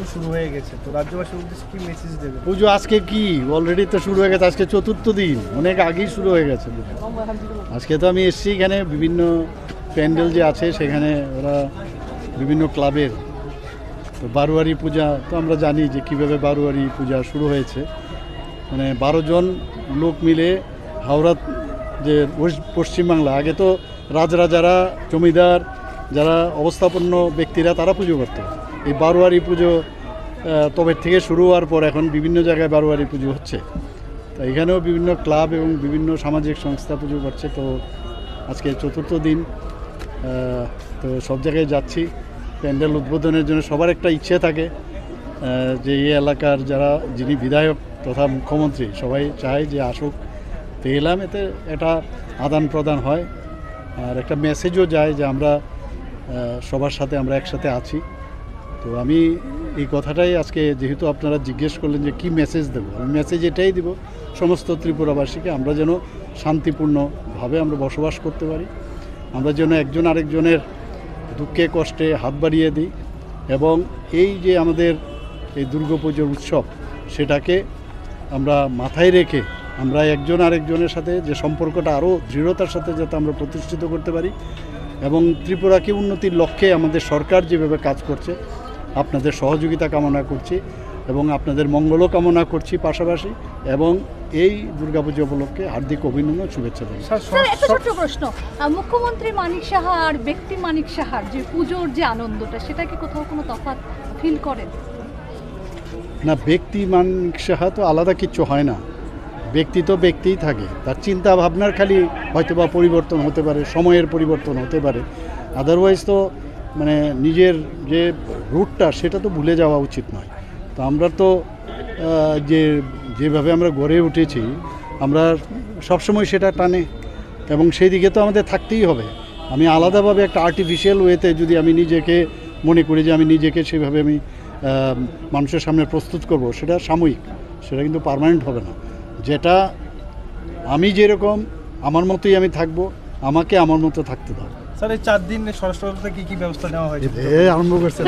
পুজো শুরু হয়ে গেছে, তো রাজ্যবাসীর উদ্দেশ্যে কি মেসেজ দেবে? পুজো আজকে কি অলরেডি তো শুরু হয়ে গেছে, আজকে চতুর্থ দিন, অনেক আগেই শুরু হয়ে গেছে পুজো। আজকে তো আমি এসেছি এখানে, বিভিন্ন প্যান্ডেল যে আছে সেখানে ওরা বিভিন্ন ক্লাবের তো বারোয়ারি পূজা, তো আমরা জানি যে কীভাবে বারোয়ারি পূজা শুরু হয়েছে। মানে 12 জন লোক মিলে হাওড়া যে পশ্চিমবাংলা, আগে তো রাজরাজারা, জমিদার, যারা অবস্থাপন্ন ব্যক্তিরা তারা পুজো করত। এই বারোয়ারি পুজো তবে থেকে শুরু হওয়ার পর এখন বিভিন্ন জায়গায় বারোয়ারি পুজো হচ্ছে। তো এখানেও বিভিন্ন ক্লাব এবং বিভিন্ন সামাজিক সংস্থা পুজো করছে। তো আজকে চতুর্থ দিন, তো সব জায়গায় যাচ্ছি প্যান্ডেল উদ্বোধনের জন্য। সবার একটা ইচ্ছে থাকে যে এই এলাকার যারা, যিনি বিধায়ক তথা মুখ্যমন্ত্রী, সবাই চায় যে আসুক। তো এলাম, এতে এটা আদান প্রদান হয় আর একটা মেসেজও যায় যে আমরা সবার সাথে আমরা একসাথে আছি। তো আমি এই কথাটাই আজকে, যেহেতু আপনারা জিজ্ঞেস করলেন যে কী মেসেজ দেবো, আমি মেসেজ এটাই দেব সমস্ত ত্রিপুরাবাসীকে, আমরা যেন শান্তিপূর্ণভাবে আমরা বসবাস করতে পারি, আমরা যেন একজন আরেকজনের দুঃখে কষ্টে হাত বাড়িয়ে দিই, এবং এই যে আমাদের এই দুর্গাপুজোর উৎসব, সেটাকে আমরা মাথায় রেখে আমরা একজন আরেকজনের সাথে যে সম্পর্কটা আরও দৃঢ়তার সাথে যাতে আমরা প্রতিষ্ঠিত করতে পারি, এবং ত্রিপুরাকে উন্নতির লক্ষ্যে আমাদের সরকার যেভাবে কাজ করছে, আপনাদের সহযোগিতা কামনা করছি এবং আপনাদের মঙ্গলও কামনা করছি পাশাপাশি, এবং এই দুর্গাপুজো উপলক্ষে হার্দিক অভিনন্দন, শুভেচ্ছা জানাই। স্যার, একটা ছোট্ট প্রশ্ন, মুখ্যমন্ত্রী মানিক সাহা আর ব্যক্তি মানিক সাহার যে পুজোর যে আনন্দটা, সেটা কি কোথাও কোনো তফাৎ ফিল করেন? না, ব্যক্তি মানিক সাহা তো আলাদা কিচ্ছু হয় না, ব্যক্তি তো ব্যক্তিই থাকে, তার চিন্তা ভাবনার খালি হয়তোবা পরিবর্তন হতে পারে, সময়ের পরিবর্তন হতে পারে, আদারওয়াইজ তো মানে নিজের যে রুটটা সেটা তো ভুলে যাওয়া উচিত নয়। তো আমরা তো যেভাবে আমরা গড়ে উঠেছি, আমরা সবসময় সেটা টানে এবং সেই দিকে তো আমাদের থাকতেই হবে। আমি আলাদাভাবে একটা আর্টিফিশিয়াল ওয়েতে যদি আমি নিজেকে মনে করি যে আমি নিজেকে সেভাবে আমি মানুষের সামনে প্রস্তুত করব, সেটা সাময়িক, সেটা কিন্তু পার্মানেন্ট হবে না। যেটা আমি যেরকম আমার মতোই আমি থাকবো, আমাকে আমার মতো থাকতে দাও। স্যার, এই 4 দিন স্বরাষ্ট্র কী কী ব্যবস্থা নেওয়া হয়েছে? আরম্ভ করছেন।